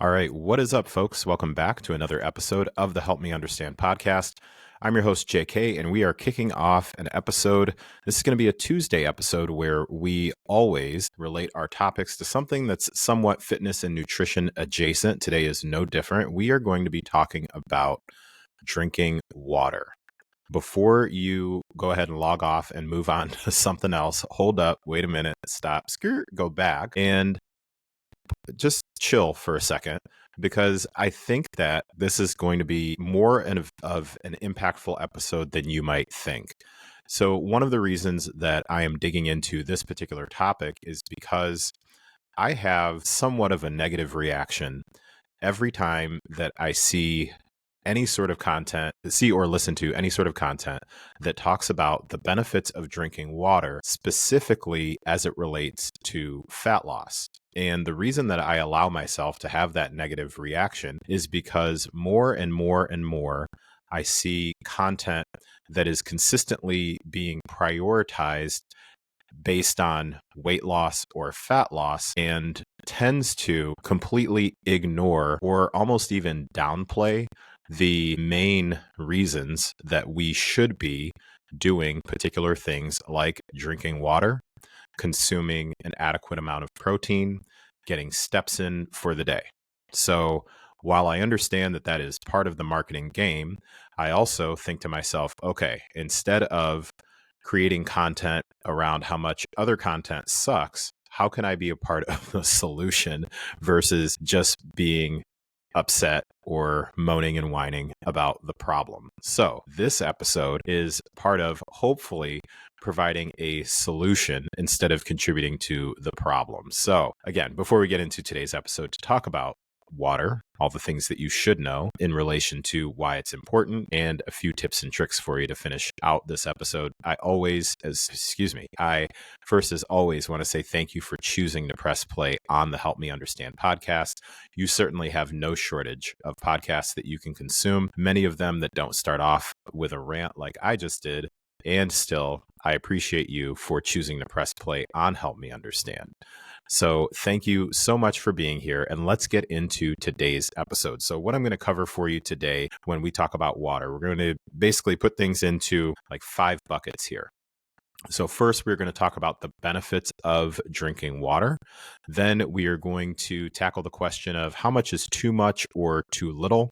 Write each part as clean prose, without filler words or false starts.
All right, what is up, folks? Welcome back to another episode of the Help Me Understand podcast. I'm your host, JK, and we are kicking off an episode. This is going to be a Tuesday episode where we always relate our topics to something that's somewhat fitness and nutrition adjacent. Today is no different. We are going to be talking about drinking water. Before you go ahead and log off and move on to something else, hold up, wait a minute, stop, skirt, go back, and just chill for a second, because I think that this is going to be more of an impactful episode than you might think. So one of the reasons that I am digging into this particular topic is because I have somewhat of a negative reaction every time that I see any sort of content, see or listen to any sort of content that talks about the benefits of drinking water, specifically as it relates to fat loss. And the reason that I allow myself to have that negative reaction is because more and more and more I see content that is consistently being prioritized based on weight loss or fat loss and tends to completely ignore or almost even downplay the main reasons that we should be doing particular things like drinking water, consuming an adequate amount of protein, getting steps in for the day. So while I understand that that is part of the marketing game, I also think to myself, okay, instead of creating content around how much other content sucks, how can I be a part of the solution versus just being upset or moaning and whining about the problem? So this episode is part of hopefully providing a solution instead of contributing to the problem. So again, before we get into today's episode to talk about water, all the things that you should know in relation to why it's important, and a few tips and tricks for you to finish out this episode, I first as always want to say thank you for choosing to press play on the Help Me Understand podcast. You certainly have no shortage of podcasts that you can consume, many of them that don't start off with a rant like I just did. And still, I appreciate you for choosing to press play on Help Me Understand. So thank you so much for being here, and let's get into today's episode. So what I'm going to cover for you today when we talk about water, we're going to basically put things into like 5 buckets here. So first, we're going to talk about the benefits of drinking water. Then we are going to tackle the question of how much is too much or too little.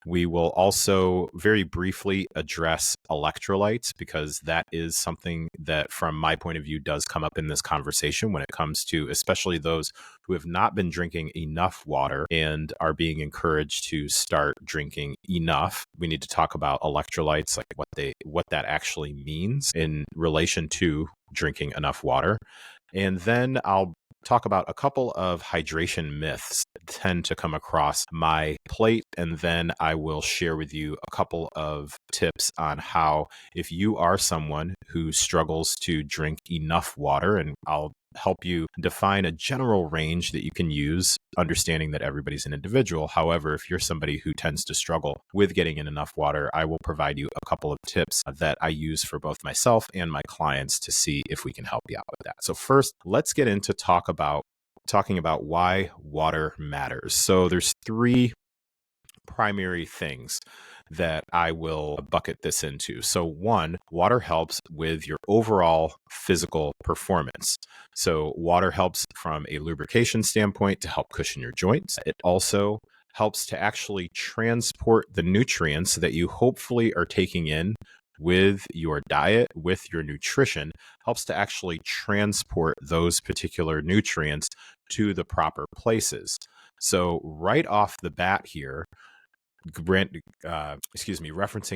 We will also very briefly address electrolytes, because that is something that, from my point of view, does come up in this conversation when it comes to especially those who have not been drinking enough water and are being encouraged to start drinking enough. We need to talk about electrolytes, like what that actually means in relation to drinking enough water. And then I'll talk about a couple of hydration myths that tend to come across my plate, and then I will share with you a couple of tips on how, if you are someone who struggles to drink enough water, and I'll help you define a general range that you can use, understanding that everybody's an individual. However, if you're somebody who tends to struggle with getting in enough water, I will provide you a couple of tips that I use for both myself and my clients to see if we can help you out with that. So first, let's get into talking about why water matters. So there's 3 primary things that I will bucket this into. So 1, water helps with your overall physical performance. So water helps from a lubrication standpoint to help cushion your joints. It also helps to actually transport the nutrients that you hopefully are taking in with your diet, with your nutrition, helps to actually transport those particular nutrients to the proper places. So right off the bat here, referencing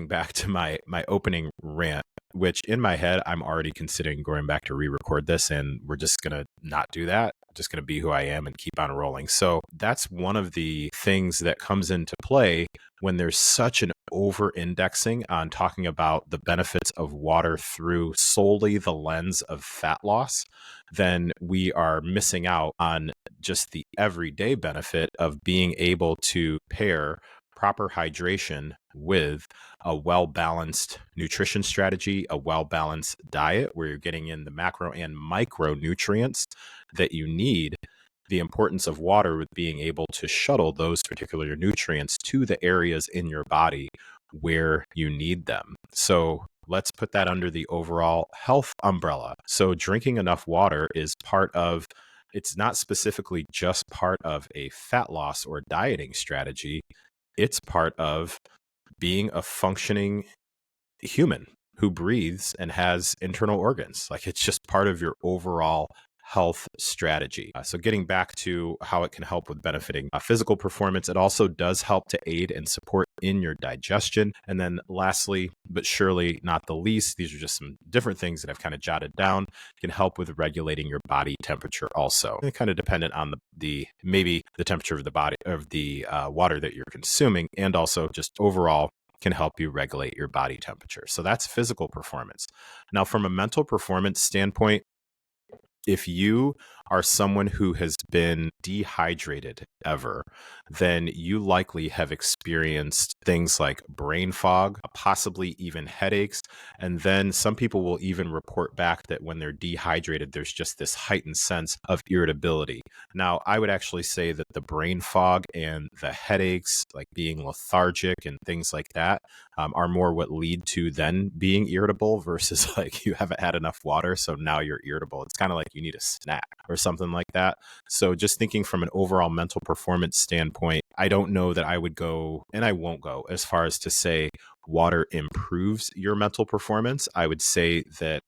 back to my opening rant, which in my head, I'm already considering going back to re-record this, and we're just going to not do that. I'm just going to be who I am and keep on rolling. So that's one of the things that comes into play when there's such an over-indexing on talking about the benefits of water through solely the lens of fat loss. Then we are missing out on just the everyday benefit of being able to pair proper hydration with a well-balanced nutrition strategy, a well-balanced diet where you're getting in the macro and micronutrients that you need. the importance of water with being able to shuttle those particular nutrients to the areas in your body where you need them. So let's put that under the overall health umbrella. So drinking enough water is part of, it's not specifically just part of a fat loss or dieting strategy. It's part of being a functioning human who breathes and has internal organs. Like, it's just part of your overall health strategy. So getting back to how it can help with benefiting physical performance, it also does help to aid and support in your digestion. And then lastly, but surely not the least, these are just some different things that I've kind of jotted down, can help with regulating your body temperature also. And kind of dependent on the maybe the temperature of the body, of the water that you're consuming, and also just overall can help you regulate your body temperature. So that's physical performance. Now, from a mental performance standpoint, if you are someone who has been dehydrated ever, then you likely have experienced things like brain fog, possibly even headaches. And then some people will even report back that when they're dehydrated, there's just this heightened sense of irritability. Now, I would actually say that the brain fog and the headaches, like being lethargic and things like that, are more what lead to then being irritable versus like you haven't had enough water, so now you're irritable. It's kind of like you need a snack or something like that. So just thinking from an overall mental performance standpoint, I don't know that I would go, and I won't go as far as to say water improves your mental performance. I would say that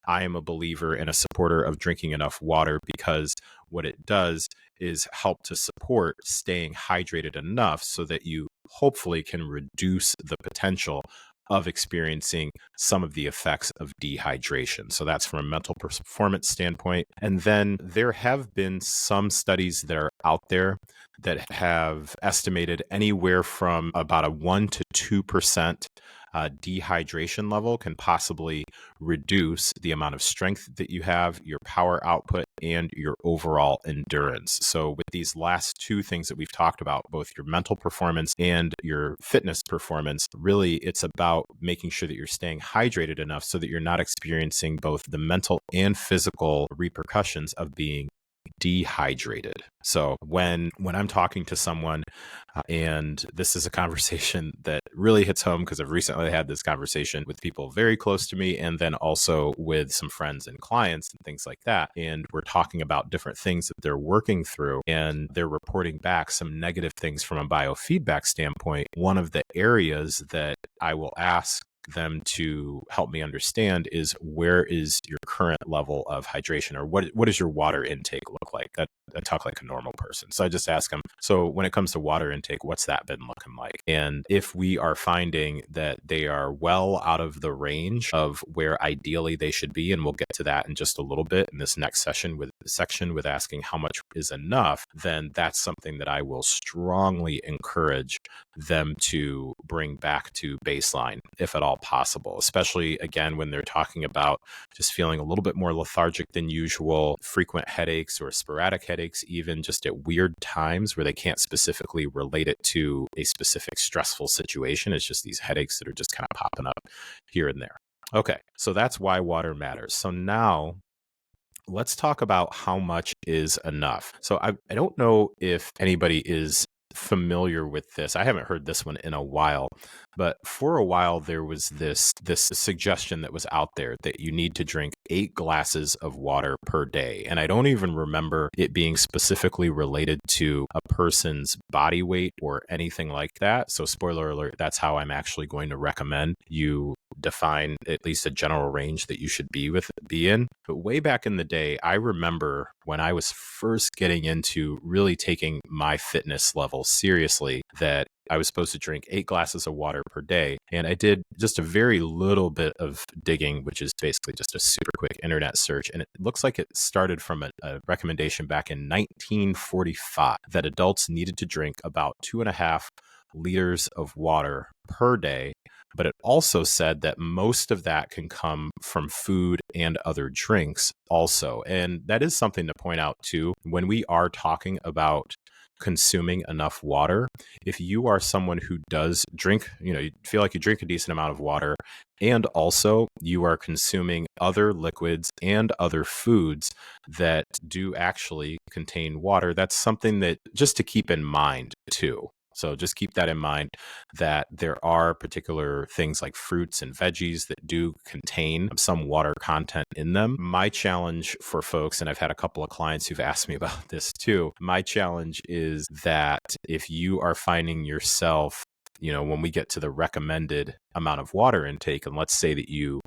I am a believer and a supporter of drinking enough water, because what it does is help to support staying hydrated enough so that you hopefully can reduce the potential of experiencing some of the effects of dehydration. So that's from a mental performance standpoint. And then there have been some studies that are out there that have estimated anywhere from about a 1 to 2% dehydration level can possibly reduce the amount of strength that you have, your power output, and your overall endurance. So with these last two things that we've talked about, both your mental performance and your fitness performance, really it's about making sure that you're staying hydrated enough so that you're not experiencing both the mental and physical repercussions of being dehydrated. So when I'm talking to someone, and this is a conversation that really hits home because I've recently had this conversation with people very close to me, and then also with some friends and clients and things like that. And we're talking about different things that they're working through, and they're reporting back some negative things from a biofeedback standpoint. One of the areas that I will ask them to help me understand is, where is your current level of hydration, or what does your water intake look like? That I talk like a normal person. So I just ask them, so when it comes to water intake, what's that been looking like? And if we are finding that they are well out of the range of where ideally they should be, and we'll get to that in just a little bit in this next section with asking how much is enough, then that's something that I will strongly encourage them to bring back to baseline, if at all possible, especially again when they're talking about just feeling a little bit more lethargic than usual, frequent headaches or sporadic headaches, even just at weird times where they can't specifically relate it to a specific stressful situation. It's just these headaches that are just kind of popping up here and there. Okay, so that's why water matters. So now let's talk about how much is enough. So I don't know if anybody is familiar with this. I haven't heard this one in a while, but for a while there was this suggestion that was out there that you need to drink 8 glasses of water per day. And I don't even remember it being specifically related to a person's body weight or anything like that. So spoiler alert, that's how I'm actually going to recommend you define at least a general range that you should be in. But way back in the day, I remember when I was first getting into really taking my fitness level seriously, that I was supposed to drink 8 glasses of water per day. And I did just a very little bit of digging, which is basically just a super quick internet search. And it looks like it started from a recommendation back in 1945 that adults needed to drink about 2.5 liters of water per day. But it also said that most of that can come from food and other drinks also. And that is something to point out too. When we are talking about consuming enough water. If you are someone who does drink, you feel like you drink a decent amount of water, and also you are consuming other liquids and other foods that do actually contain water, that's something that just to keep in mind too. So just keep that in mind, that there are particular things like fruits and veggies that do contain some water content in them. My challenge for folks, and I've had a couple of clients who've asked me about this too, my challenge is that if you are finding yourself, when we get to the recommended amount of water intake, and let's say that your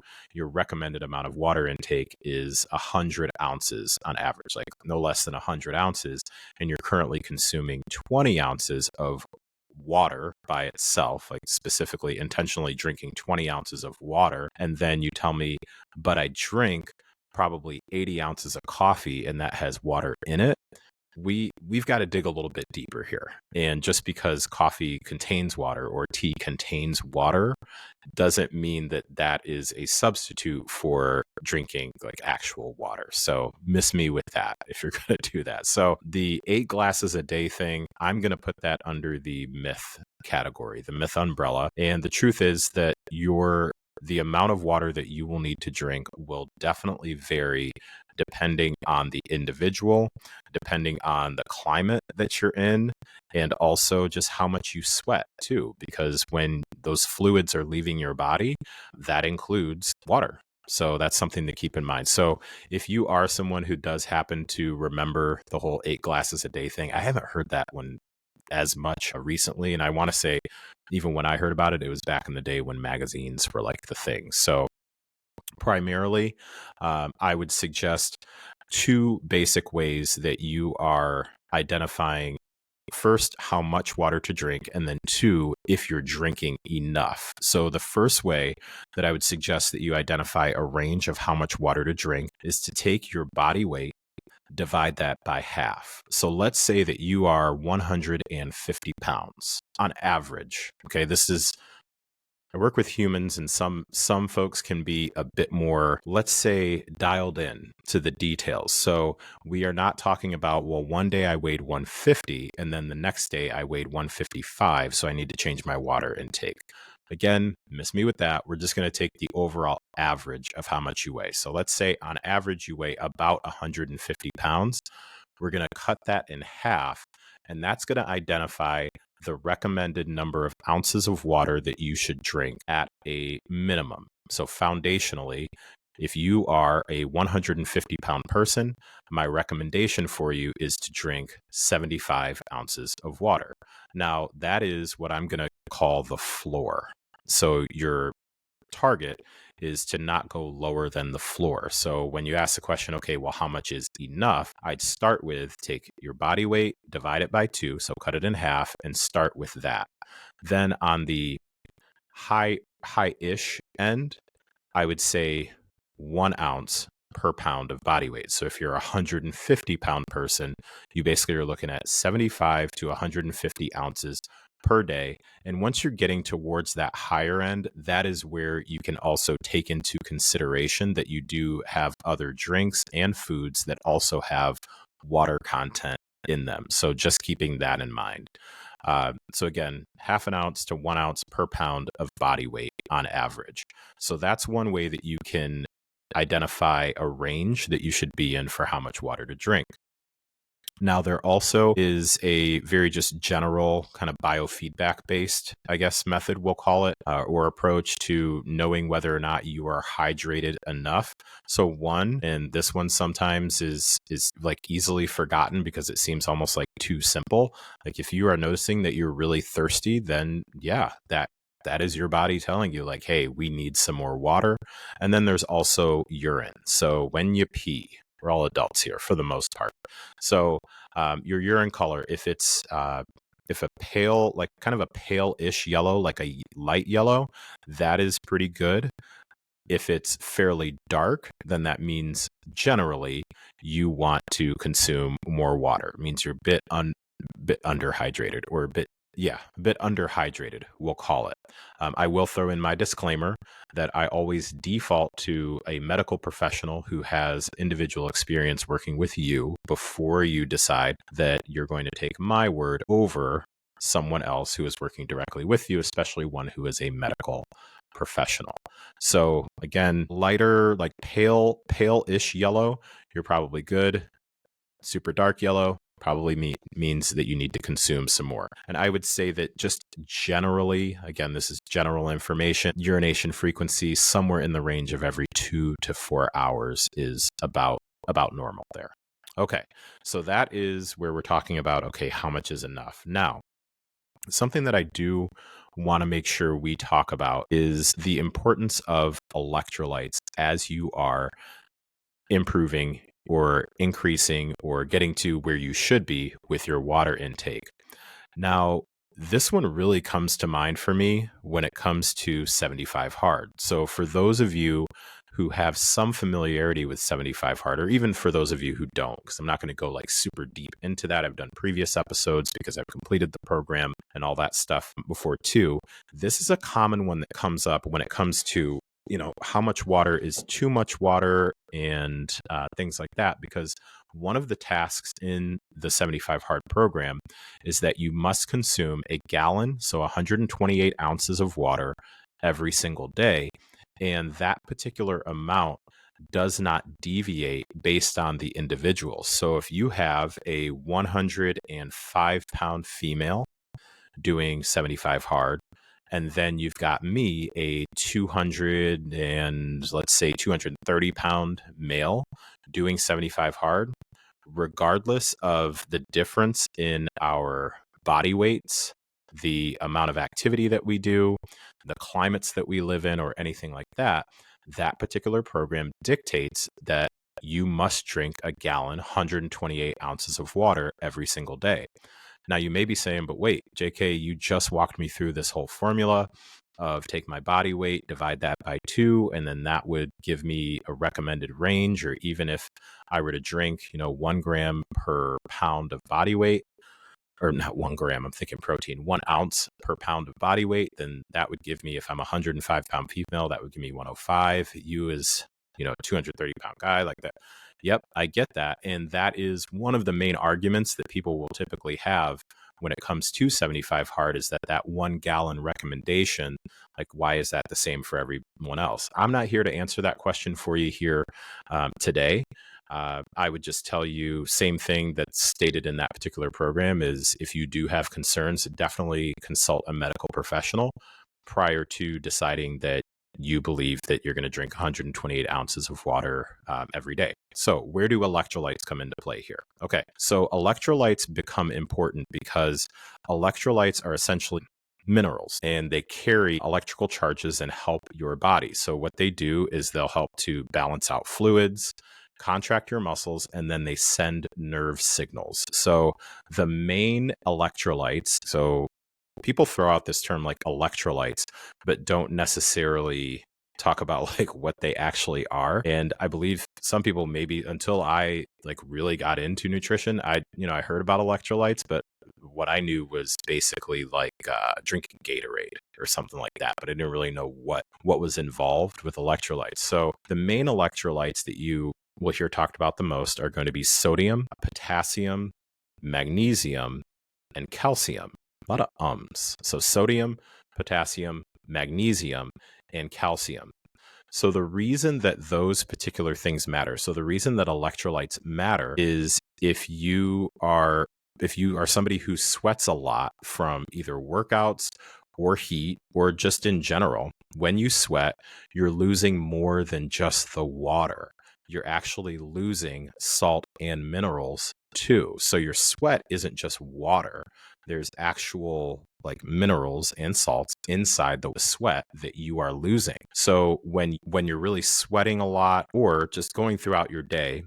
recommended amount of water intake is 100 ounces on average, like no less than 100 ounces, and you're currently consuming 20 ounces of water by itself, like specifically intentionally drinking 20 ounces of water, and then you tell me, but I drink probably 80 ounces of coffee and that has water in it, we've got to dig a little bit deeper here. And just because coffee contains water or tea contains water doesn't mean that that is a substitute for drinking like actual water. So miss me with that if you're going to do that. So the 8 glasses a day thing, I'm going to put that under the myth category, the myth umbrella. And the truth is that the amount of water that you will need to drink will definitely vary depending on the individual, depending on the climate that you're in, and also just how much you sweat too, because when those fluids are leaving your body, that includes water. So that's something to keep in mind. So if you are someone who does happen to remember the whole 8 glasses a day thing, I haven't heard that one as much recently. And I want to say, even when I heard about it, it was back in the day when magazines were like the thing. So primarily, I would suggest 2 basic ways that you are identifying, first, how much water to drink, and then 2, if you're drinking enough. So the first way that I would suggest that you identify a range of how much water to drink is to take your body weight, divide that by half. So let's say that you are 150 pounds on average. Okay, I work with humans, and some folks can be a bit more, let's say, dialed in to the details. So we are not talking about, well, one day I weighed 150 and then the next day I weighed 155, so I need to change my water intake. Again, miss me with that. We're just going to take the overall average of how much you weigh. So let's say on average you weigh about 150 pounds. We're going to cut that in half, and that's going to identify the recommended number of ounces of water that you should drink at a minimum. So foundationally, if you are a 150-pound person, my recommendation for you is to drink 75 ounces of water. Now, that is what I'm going to call the floor. So your target is to not go lower than the floor. So when you ask the question, okay, well, how much is enough? I'd start with take your body weight, divide it by 2, so cut it in half, and start with that. Then on the high-ish end, I would say 1 ounce per pound of body weight. So if you're a 150-pound person, you basically are looking at 75 to 150 ounces per day. And once you're getting towards that higher end, that is where you can also take into consideration that you do have other drinks and foods that also have water content in them. So just keeping that in mind. So again, half an ounce to 1 ounce per pound of body weight on average. So that's one way that you can identify a range that you should be in for how much water to drink. Now, there also is a very just general kind of biofeedback based, I guess, method, we'll call it, or approach to knowing whether or not you are hydrated enough. So one, and this one sometimes is like easily forgotten because it seems almost like too simple. Like if you are noticing that you're really thirsty, then yeah, that is your body telling you like, hey, we need some more water. And then there's also urine. So when you pee, we're all adults here for the most part. So your urine color, if a pale, like kind of a pale-ish yellow, like a light yellow, that is pretty good. If it's fairly dark, then that means generally you want to consume more water. It means you're a bit underhydrated or a bit a bit underhydrated, we'll call it. I will throw in my disclaimer that I always default to a medical professional who has individual experience working with you before you decide that you're going to take my word over someone else who is working directly with you, especially one who is a medical professional. So again, lighter, like pale-ish yellow, you're probably good. Super dark yellow probably means that you need to consume some more. And I would say that just generally, again, this is general information, urination frequency somewhere in the range of every 2 to 4 hours is about normal there. Okay, so that is where we're talking about, okay, how much is enough? Now, something that I do want to make sure we talk about is the importance of electrolytes as you are improving or increasing or getting to where you should be with your water intake. Now, this one really comes to mind for me when it comes to 75 hard. So for those of you who have some familiarity with 75 hard, or even for those of you who don't, because I'm not going to go like super deep into that. I've done previous episodes because I've completed the program and all that stuff before too. This is a common one that comes up when it comes to how much water is too much water and things like that, because one of the tasks in the 75 hard program is that you must consume a gallon, so 128 ounces of water every single day. And that particular amount does not deviate based on the individual. So if you have a 105-pound female doing 75 hard, and then you've got me, a 200 and let's say 230-pound male doing 75 hard, regardless of the difference in our body weights, the amount of activity that we do, the climates that we live in, or anything like that, that particular program dictates that you must drink a gallon, 128 ounces of water every single day. Now, you may be saying, but wait, JK, you just walked me through this whole formula of take my body weight, divide that by 2, and then that would give me a recommended range. Or even if I were to drink, 1 gram per pound of body weight, or not 1 gram, I'm thinking protein, 1 ounce per pound of body weight, then that would give me, if I'm a 105-pound female, that would give me 105. You as, 230-pound guy like that. Yep, I get that. And that is one of the main arguments that people will typically have when it comes to 75 hard, is that 1 gallon recommendation, like, why is that the same for everyone else? I'm not here to answer that question for you here today. I would just tell you, same thing that's stated in that particular program, is if you do have concerns, definitely consult a medical professional prior to deciding that you believe that you're going to drink 128 ounces of water every day. So where do electrolytes come into play here? Okay, so electrolytes become important because electrolytes are essentially minerals, and they carry electrical charges and help your body. So what they do is they'll help to balance out fluids, contract your muscles, and then they send nerve signals. So the main electrolytes, so people throw out this term like electrolytes, but don't necessarily talk about like what they actually are. And I believe some people, maybe until I like really got into nutrition, I heard about electrolytes, but what I knew was basically like drinking Gatorade or something like that, but I didn't really know what was involved with electrolytes. So the main electrolytes that you will hear talked about the most are going to be sodium, potassium, magnesium, and calcium. A lot of ums. So sodium, potassium, magnesium, and calcium. So the reason that those particular things matter, so the reason that electrolytes matter, is if you are somebody who sweats a lot from either workouts or heat or just in general, when you sweat, you're losing more than just the water. You're actually losing salt and minerals too. So your sweat isn't just water. There's actual like minerals and salts inside the sweat that you are losing. So when you're really sweating a lot, or just going throughout your day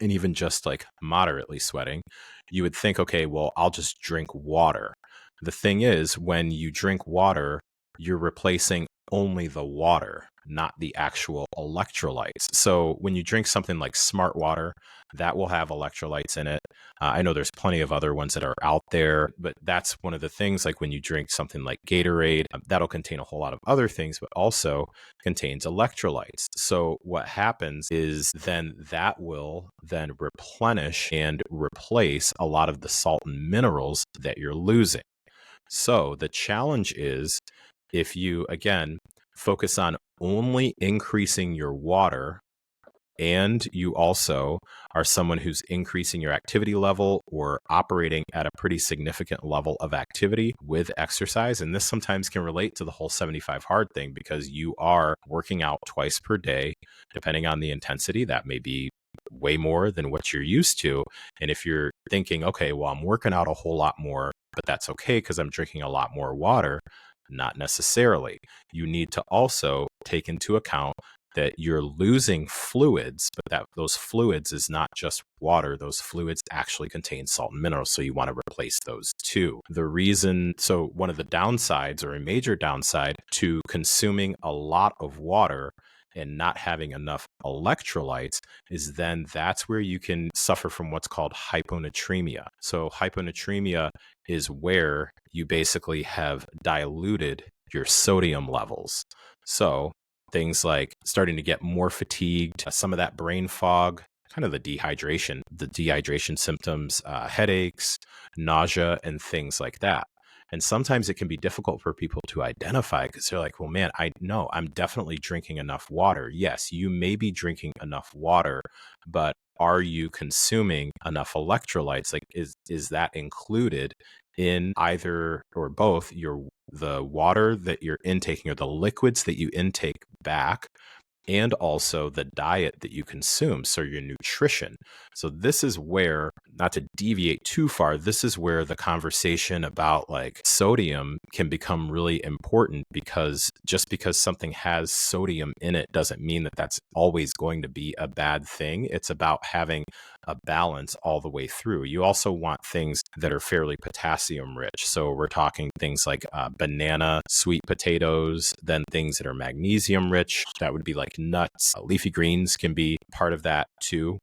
and even just like moderately sweating, you would think, okay, well, I'll just drink water. The thing is, when you drink water, you're replacing only the water. not the actual electrolytes. So when you drink something like Smart Water, that will have electrolytes in it. I know there's plenty of other ones that are out there, but that's one of the things. Like when you drink something like Gatorade, that'll contain a whole lot of other things, but also contains electrolytes. So what happens is then that will then replenish and replace a lot of the salt and minerals that you're losing. So the challenge is, if you, again, focus on only increasing your water, and you also are someone who's increasing your activity level or operating at a pretty significant level of activity with exercise. And this sometimes can relate to the whole 75 hard thing, because you are working out twice per day, depending on the intensity. That may be way more than what you're used to. And if you're thinking, okay, well, I'm working out a whole lot more, but that's okay because I'm drinking a lot more water, not necessarily. You need to also take into account that you're losing fluids, but that those fluids is not just water. Those fluids actually contain salt and minerals. So you want to replace those too. So one of the downsides, or a major downside, to consuming a lot of water and not having enough electrolytes is then that's where you can suffer from what's called hyponatremia. So hyponatremia is where you basically have diluted your sodium levels. So things like starting to get more fatigued, some of that brain fog, kind of the dehydration symptoms, headaches, nausea, and things like that. And sometimes it can be difficult for people to identify, because they're like, well, man, I know I'm definitely drinking enough water. Yes, you may be drinking enough water, but are you consuming enough electrolytes? Like, is that included in either or both the water that you're intaking, or the liquids that you intake back, and also the diet that you consume, so your nutrition. So this is where, not to deviate too far, this is where the conversation about like sodium can become really important, because just because something has sodium in it doesn't mean that that's always going to be a bad thing. It's about having a balance all the way through. You also want things that are fairly potassium rich. So we're talking things like banana, sweet potatoes, then things that are magnesium rich. That would be like nuts. Leafy greens can be part of that too.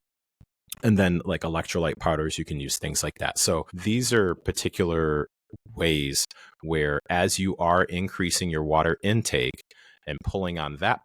And then like electrolyte powders, you can use things like that. So these are particular ways where, as you are increasing your water intake and pulling on that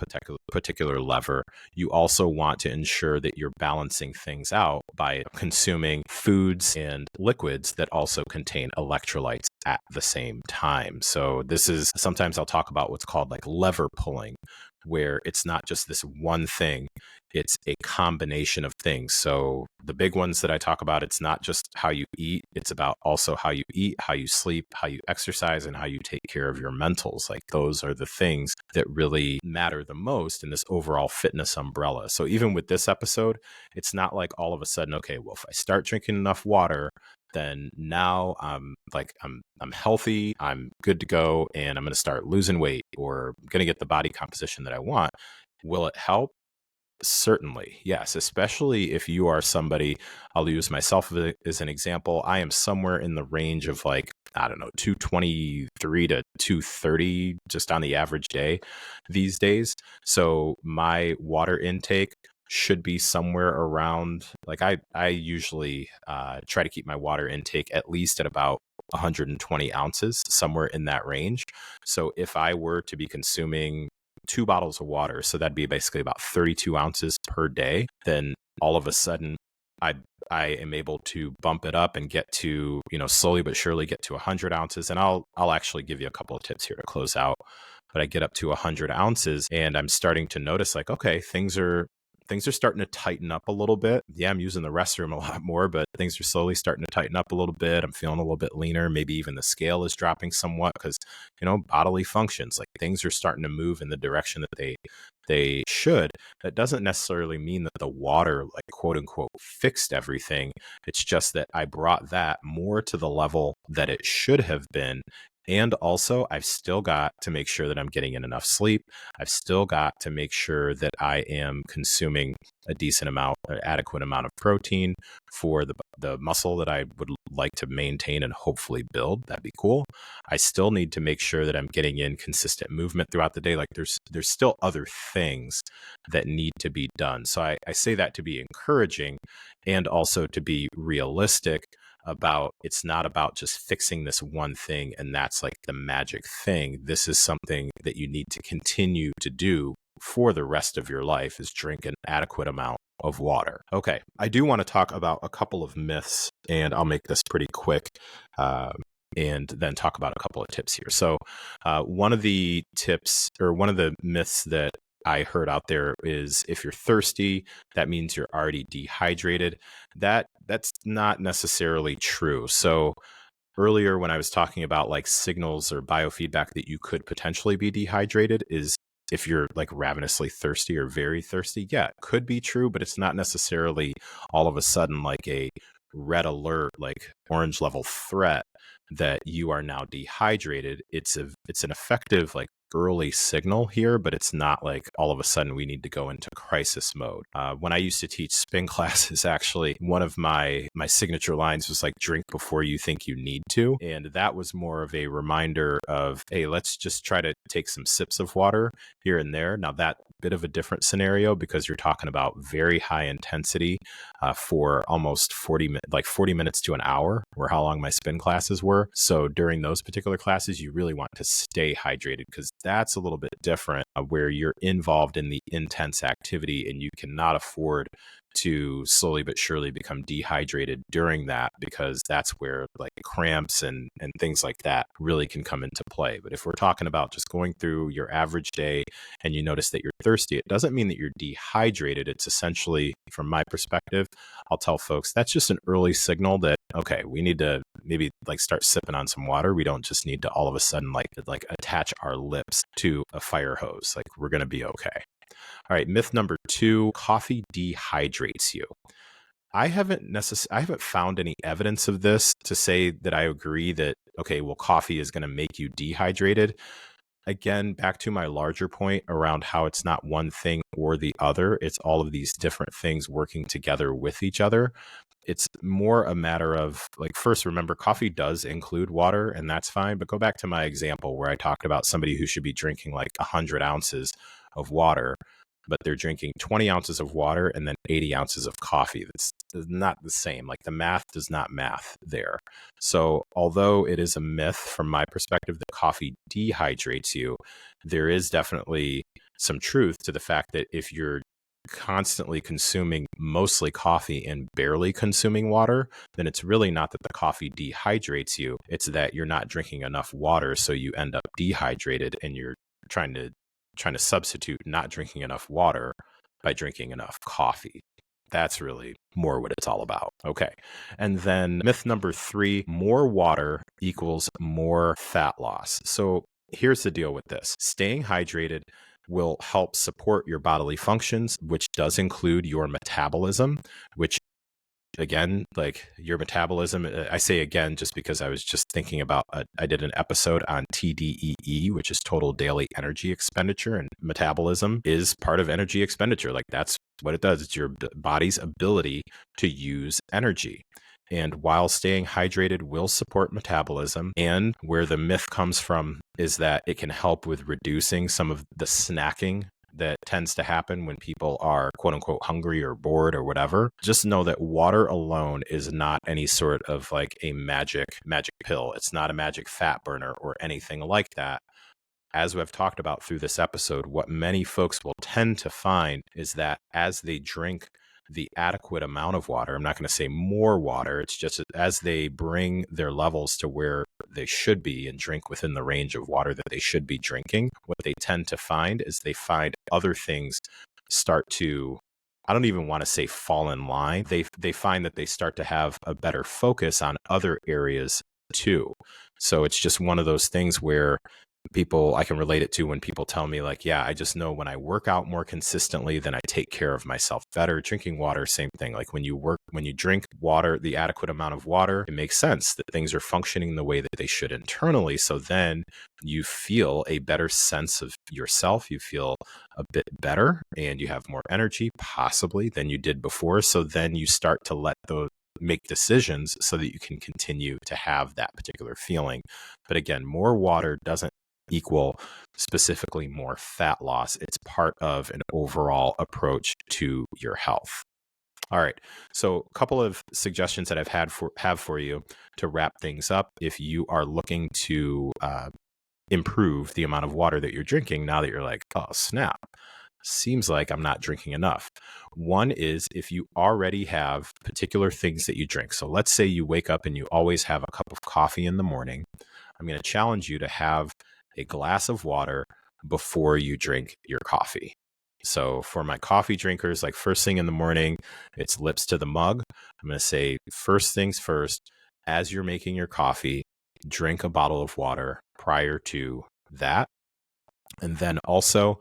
particular lever, you also want to ensure that you're balancing things out by consuming foods and liquids that also contain electrolytes at the same time. So this is, sometimes I'll talk about what's called like lever pulling, where it's not just this one thing, it's a combination of things. So the big ones that I talk about, it's not just how you eat, it's about also how you eat, how you sleep, how you exercise, and how you take care of your mentals. Like, those are the things that really matter the most in this overall fitness umbrella. So even with this episode, it's not like all of a sudden, okay, well, if I start drinking enough water, then now I'm healthy, I'm good to go, and I'm going to start losing weight, or I'm going to get the body composition that I want. Will it help? Certainly, yes, especially if you are somebody, I'll use myself as an example. I am somewhere in the range of like, I don't know, 223 to 230 just on the average day these days. So my water intake should be somewhere around, like, I usually try to keep my water intake at least at about 120 ounces, somewhere in that range. So if I were to be consuming 2 bottles of water, so that'd be basically about 32 ounces per day, then all of a sudden I am able to bump it up and get to, slowly but surely get to 100 ounces. And I'll actually give you a couple of tips here to close out. But I get up to 100 ounces and I'm starting to notice, like, okay, things are starting to tighten up a little bit. Yeah, I'm using the restroom a lot more, but things are slowly starting to tighten up a little bit. I'm feeling a little bit leaner. Maybe even the scale is dropping somewhat, because, bodily functions, like, things are starting to move in the direction that they should. That doesn't necessarily mean that the water, like, quote unquote, fixed everything. It's just that I brought that more to the level that it should have been. And also, I've still got to make sure that I'm getting in enough sleep. I've still got to make sure that I am consuming a decent amount, an adequate amount of protein for the muscle that I would like to maintain and hopefully build. That'd be cool. I still need to make sure that I'm getting in consistent movement throughout the day. Like there's still other things that need to be done. So I say that to be encouraging and also to be realistic about, it's not about just fixing this one thing and that's like the magic thing. This is something that you need to continue to do for the rest of your life, is drink an adequate amount of water. Okay, I do want to talk about a couple of myths, and I'll make this pretty quick, and then talk about a couple of tips here. So one of the tips, or one of the myths that I heard out there is, if you're thirsty, that means you're already dehydrated. That's not necessarily true. So earlier when I was talking about like signals or biofeedback that you could potentially be dehydrated, is if you're like ravenously thirsty or very thirsty. Yeah, it could be true, but it's not necessarily all of a sudden like a red alert, like orange level threat that you are now dehydrated. It's an effective like early signal here, but it's not like all of a sudden we need to go into crisis mode. When I used to teach spin classes, actually, one of my signature lines was like, drink before you think you need to. And that was more of a reminder of, hey, let's just try to take some sips of water here and there. Now that bit of a different scenario, because you're talking about very high intensity for almost 40 minutes to an hour, were how long my spin classes were. So during those particular classes, you really want to stay hydrated, because that's a little bit different, where you're involved in the intense activity and you cannot afford to slowly but surely become dehydrated during that, because that's where like cramps and things like that really can come into play. But if we're talking about just going through your average day and you notice that you're thirsty, it doesn't mean that you're dehydrated. It's essentially, from my perspective, I'll tell folks that's just an early signal that, okay, we need to maybe like start sipping on some water. We don't just need to all of a sudden like attach our lips to a fire hose. Like, we're going to be okay. All right, myth number 2, coffee dehydrates you. I haven't found any evidence of this to say that I agree that, okay, well, coffee is going to make you dehydrated. Again, back to my larger point around how it's not one thing or the other. It's all of these different things working together with each other. It's more a matter of, like, first, remember, coffee does include water, and that's fine. But go back to my example where I talked about somebody who should be drinking like 100 ounces of water, but they're drinking 20 ounces of water and then 80 ounces of coffee. That's not the same. Like, the math does not math there. So although it is a myth from my perspective that coffee dehydrates you, there is definitely some truth to the fact that if you're constantly consuming mostly coffee and barely consuming water, then it's really not that the coffee dehydrates you. It's that you're not drinking enough water, so you end up dehydrated, and you're trying to substitute not drinking enough water by drinking enough coffee. That's really more what it's all about. Okay. And then myth number 3, more water equals more fat loss. So here's the deal with this. Staying hydrated will help support your bodily functions, which does include your metabolism, which, again, like your metabolism, I say again just because I was just thinking about, I did an episode on TDEE, which is total daily energy expenditure, and metabolism is part of energy expenditure. Like, that's what it does. It's your body's ability to use energy. And while staying hydrated will support metabolism, and where the myth comes from is that it can help with reducing some of the snacking that tends to happen when people are quote unquote hungry or bored or whatever, just know that water alone is not any sort of like a magic pill. It's not a magic fat burner or anything like that. As we've talked about through this episode, what many folks will tend to find is that as they drink the adequate amount of water, I'm not going to say more water, it's just as they bring their levels to where they should be and drink within the range of water that they should be drinking, what they tend to find is they find other things start to, I don't even want to say fall in line. They find that they start to have a better focus on other areas too. So it's just one of those things where I can relate it to when people tell me like, yeah, I just know when I work out more consistently, then I take care of myself better. Drinking water, same thing. Like when you drink water, the adequate amount of water, it makes sense that things are functioning the way that they should internally. So then you feel a better sense of yourself. You feel a bit better and you have more energy possibly than you did before. So then you start to let make decisions so that you can continue to have that particular feeling. But again, more water doesn't equal specifically more fat loss. It's part of an overall approach to your health. All right. So a couple of suggestions that have for you to wrap things up if you are looking to improve the amount of water that you're drinking now that you're like, oh, snap. Seems like I'm not drinking enough. One is if you already have particular things that you drink. So let's say you wake up and you always have a cup of coffee in the morning. I'm going to challenge you to have a glass of water before you drink your coffee. So for my coffee drinkers, like first thing in the morning, it's lips to the mug. I'm going to say first things first, as you're making your coffee, drink a bottle of water prior to that. And then also,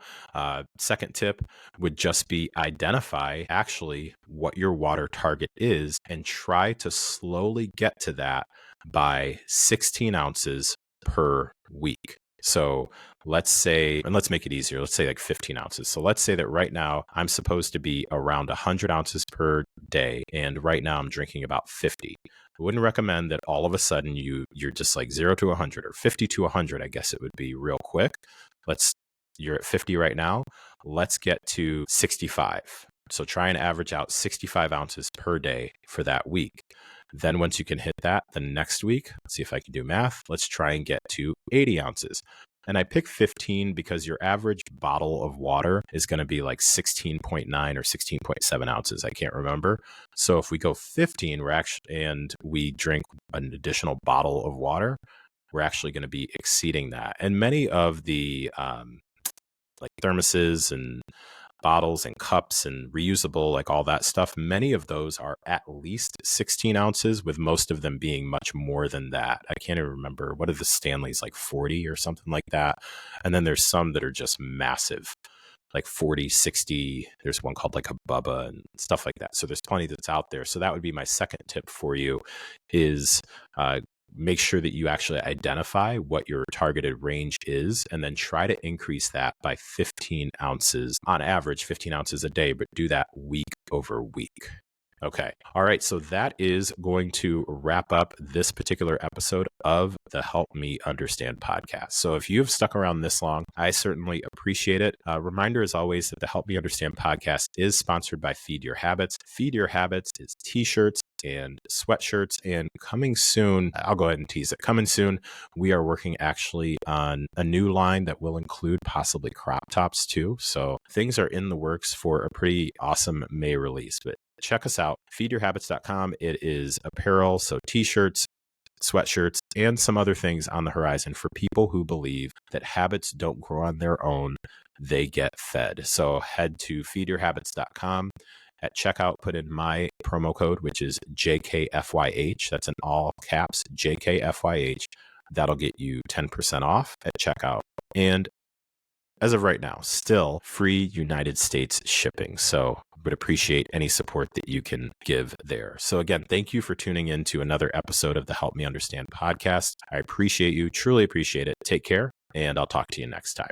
second tip would just be identify actually what your water target is and try to slowly get to that by 16 ounces per week. So let's say, and let's make it easier, let's say like 15 ounces. So let's say that right now I'm supposed to be around 100 ounces per day. And right now I'm drinking about 50. I wouldn't recommend that all of a sudden you're just like 0 to 100 or 50 to 100, I guess it would be real quick. You're at 50 right now. Let's get to 65. So try and average out 65 ounces per day for that week. Then once you can hit that, the next week, let's see if I can do math. Let's try and get to 80 ounces. And I picked 15 because your average bottle of water is going to be like 16.9 or 16.7 ounces. I can't remember. So if we go 15, and we drink an additional bottle of water, we're actually going to be exceeding that. And many of the like thermoses and bottles and cups and reusable, like all that stuff, many of those are at least 16 ounces, with most of them being much more than that. I can't even remember. What are the Stanleys, like 40 or something like that? And then there's some that are just massive, like 40, 60. There's one called like a Bubba and stuff like that. So there's plenty that's out there. So that would be my second tip for you is make sure that you actually identify what your targeted range is and then try to increase that by 15 ounces on average, 15 ounces a day, but do that week over week. Okay. All right. So that is going to wrap up this particular episode of the Help Me Understand podcast. So if you've stuck around this long, I certainly appreciate it. Reminder, as always, that the Help Me Understand podcast is sponsored by Feed Your Habits. Feed Your Habits is t-shirts and sweatshirts, and coming soon, I'll go ahead and tease it. Coming soon, we are working actually on a new line that will include possibly crop tops too. So things are in the works for a pretty awesome May release, but check us out, feedyourhabits.com. It is apparel, so t-shirts, sweatshirts, and some other things on the horizon for people who believe that habits don't grow on their own, they get fed. So head to feedyourhabits.com. At checkout, put in my promo code, which is JKFYH. That's in all caps, JKFYH. That'll get you 10% off at checkout. And as of right now, still free United States shipping. So would appreciate any support that you can give there. So again, thank you for tuning in to another episode of the Help Me Understand podcast. I appreciate you, truly appreciate it. Take care, and I'll talk to you next time.